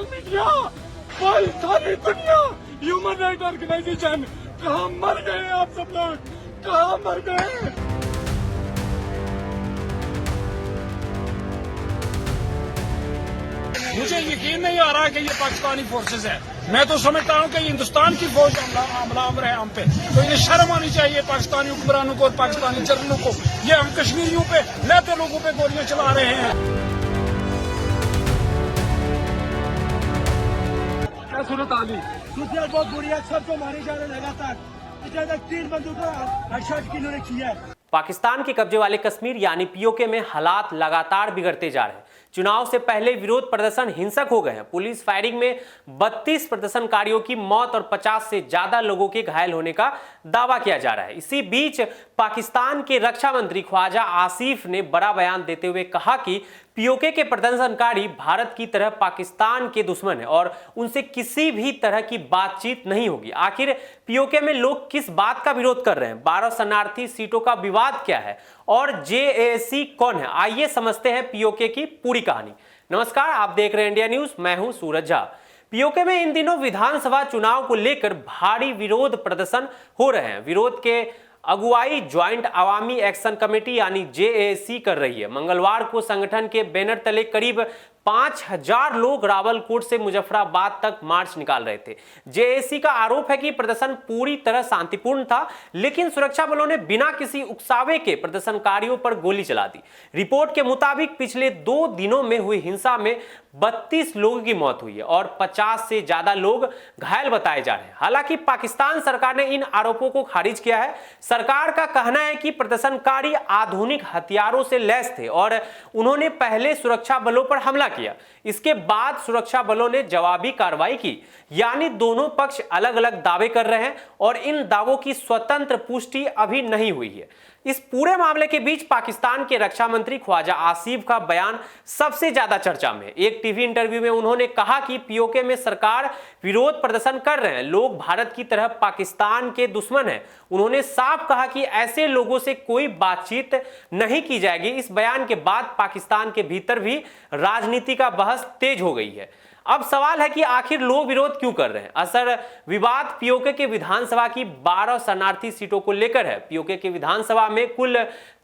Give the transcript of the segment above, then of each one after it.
Social media, world, सारी दुनिया, human right organisation, कहाँ मर गए आप सब लोग, कहाँ मर गए। मुझे यकीन नहीं आ रहा कि ये पाकिस्तानी फोर्सेस है। मैं तो समझता हूँ कि हिंदुस्तान की फौज हमलावर है हम पे, तो इन्हें शर्म आनी चाहिए पाकिस्तानी हुक्मरानों को और पाकिस्तानी जनरलों को। ये हम कश्मीरियों पे, लहते लोगों पे गोलियां चला रहे हैं। क्या सूरत आली बहुत बुरी है, सबको मारे जा रहे लगातार। पिछले तक 3 बंदूकों का हेडशॉट किन्होंने किया है। पाकिस्तान के कब्जे वाले कश्मीर यानी पीओके में हालात लगातार बिगड़ते जा रहे हैं। चुनाव से पहले विरोध प्रदर्शन हिंसक हो गए हैं। पुलिस फायरिंग में 32 प्रदर्शनकारियों की मौत और 50 से ज्यादा लोगों के घायल होने का दावा किया जा रहा है। इसी बीच पाकिस्तान के रक्षा मंत्री ख्वाजा आसिफ ने बड़ा बयान देते हुए कहा कि पीओके के प्रदर्शनकारी भारत की तरह पाकिस्तान के दुश्मन है और उनसे किसी भी तरह की बातचीत नहीं होगी। आखिर पीओके में लोग किस बात का विरोध कर रहे हैं? 12 शरणार्थी सीटों का विवाद क्या है और जेएसी कौन है? आइए समझते हैं पीओके की पूरी कहानी। नमस्कार, आप देख रहे हैं इंडिया न्यूज, मैं हूं सूरज झा। पीओके में इन दिनों विधानसभा चुनाव को लेकर भारी विरोध प्रदर्शन हो रहे हैं। विरोध के अगुवाई ज्वाइंट अवामी एक्शन कमेटी यानी जेएसी कर रही है। मंगलवार को संगठन के बैनर तले करीब 5000 लोग रावलकोट से मुजफ्फराबाद तक मार्च निकाल रहे थे। जेएसी का आरोप है कि प्रदर्शन पूरी तरह शांतिपूर्ण था, लेकिन सुरक्षा बलों ने बिना किसी उकसावे के प्रदर्शनकारियों पर गोली चला दी। रिपोर्ट के मुताबिक पिछले 2 दिनों में हुई हिंसा में 32 लोगों की मौत हुई है और 50 से ज्यादा लोग घायल बताए जा रहे हैं। हालांकि पाकिस्तान सरकार ने इन आरोपों को खारिज किया है। सरकार का कहना है कि प्रदर्शनकारी आधुनिक हथियारों से लैस थे और उन्होंने पहले सुरक्षा बलों पर हमला किया। इसके बाद सुरक्षा बलों ने जवाबी कार्रवाई की। यानी दोनों पक्ष अलग अलग दावे कर रहे हैं और इन दावों की स्वतंत्र पुष्टि अभी नहीं हुई है। इस पूरे मामले के बीच पाकिस्तान के रक्षा मंत्री ख्वाजा आसिफ का बयान सबसे ज्यादा चर्चा में। एक टीवी इंटरव्यू में उन्होंने कहा कि पीओके में सरकार विरोध प्रदर्शन कर रहे हैं, लोग भारत की तरह पाकिस्तान के दुश्मन हैं। उन्होंने साफ कहा कि ऐसे लोगों से कोई बातचीत नहीं की जाएगी। इस बयान के बाद पाकिस्तान के भीतर भी राजनीति का बहस तेज हो गई है। अब सवाल है कि आखिर लोग विरोध क्यों कर रहे हैं? असल विवाद पीओके के विधानसभा की 12 शरणार्थी सीटों को लेकर है। पीओके के विधानसभा में कुल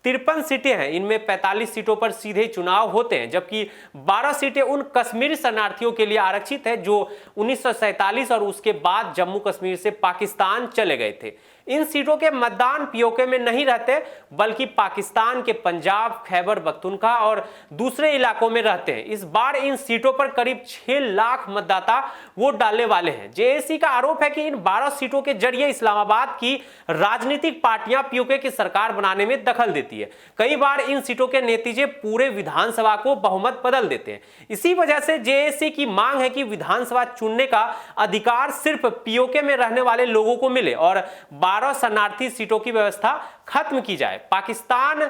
53 सीटें हैं। इनमें 45 सीटों पर सीधे चुनाव होते हैं, जबकि 12 सीटें उन कश्मीरी शरणार्थियों के लिए आरक्षित है जो 1947 और उसके बाद जम्मू कश्मीर से पाकिस्तान चले गए थे। इन सीटों के मतदान पीओके में नहीं रहते, बल्कि पाकिस्तान के पंजाब, खैबर पख्तूनख्वा और दूसरे इलाकों में रहते हैं। इस बार इन सीटों पर करीब 6 लाख मतदाता वोट डालने वाले हैं। जेएसी का आरोप है कि इन 12 सीटों के जरिए इस्लामाबाद की राजनीतिक पार्टियां पीओके की सरकार बनाने में दखल देती है। कई बार इन सीटों के नतीजे पूरे विधानसभा को बहुमत बदल देते हैं। इसी वजह से जेएसी की मांग है कि विधानसभा चुनने का अधिकार सिर्फ पीओके में रहने वाले लोगों को मिले और 12 शरणार्थी सीटों की व्यवस्था खत्म की जाए। पाकिस्तान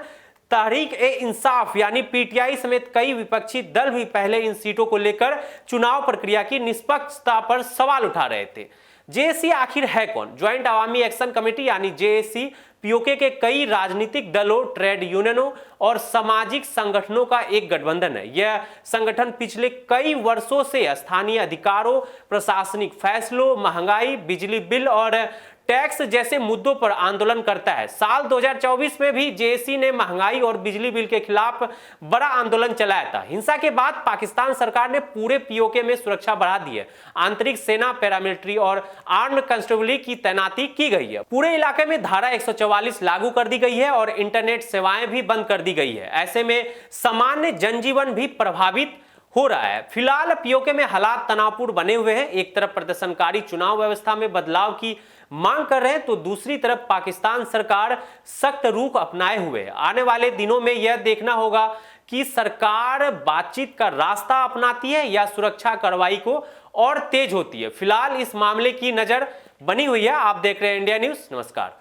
तहरीक-ए-इंसाफ यानी पीटीआई समेत कई विपक्षी दल भी पहले इन सीटों को लेकर चुनाव प्रक्रिया की निष्पक्षता पर सवाल उठा रहे थे। जेएसी आखिर है कौन? ज्वाइंट अवामी एक्शन कमेटी यानी जेएसी पीओके के कई राजनीतिक दलों, ट्रेड यूनियनों और सामाजिक संगठनों का एक गठबंधन है। यह संगठन पिछले कई वर्षों से स्थानीय अधिकारों, प्रशासनिक फैसलों, महंगाई, बिजली बिल और टैक्स जैसे मुद्दों पर आंदोलन करता है। साल 2024 में भी जेएसी ने महंगाई और बिजली बिल के खिलाफ बड़ा आंदोलन चलाया था। हिंसा के बाद पाकिस्तान सरकार ने पूरे पीओके में सुरक्षा बढ़ा दी है। आंतरिक सेना, पैरामिलिट्री और आर्म्ड कांस्टेबली की तैनाती की गई है। पूरे इलाके में धारा 144 लागू कर दी गई है और इंटरनेट सेवाएं भी बंद कर दी गई है। ऐसे में सामान्य जनजीवन भी प्रभावित हो रहा है। फिलहाल पीओके में हालात तनावपूर्ण बने हुए हैं। एक तरफ प्रदर्शनकारी चुनाव व्यवस्था में बदलाव की मांग कर रहे हैं, तो दूसरी तरफ पाकिस्तान सरकार सख्त रुख अपनाए हुए है। आने वाले दिनों में यह देखना होगा कि सरकार बातचीत का रास्ता अपनाती है या सुरक्षा कार्रवाई को और तेज होती है। फिलहाल इस मामले की नजर बनी हुई है। आप देख रहे हैं इंडिया न्यूज। नमस्कार।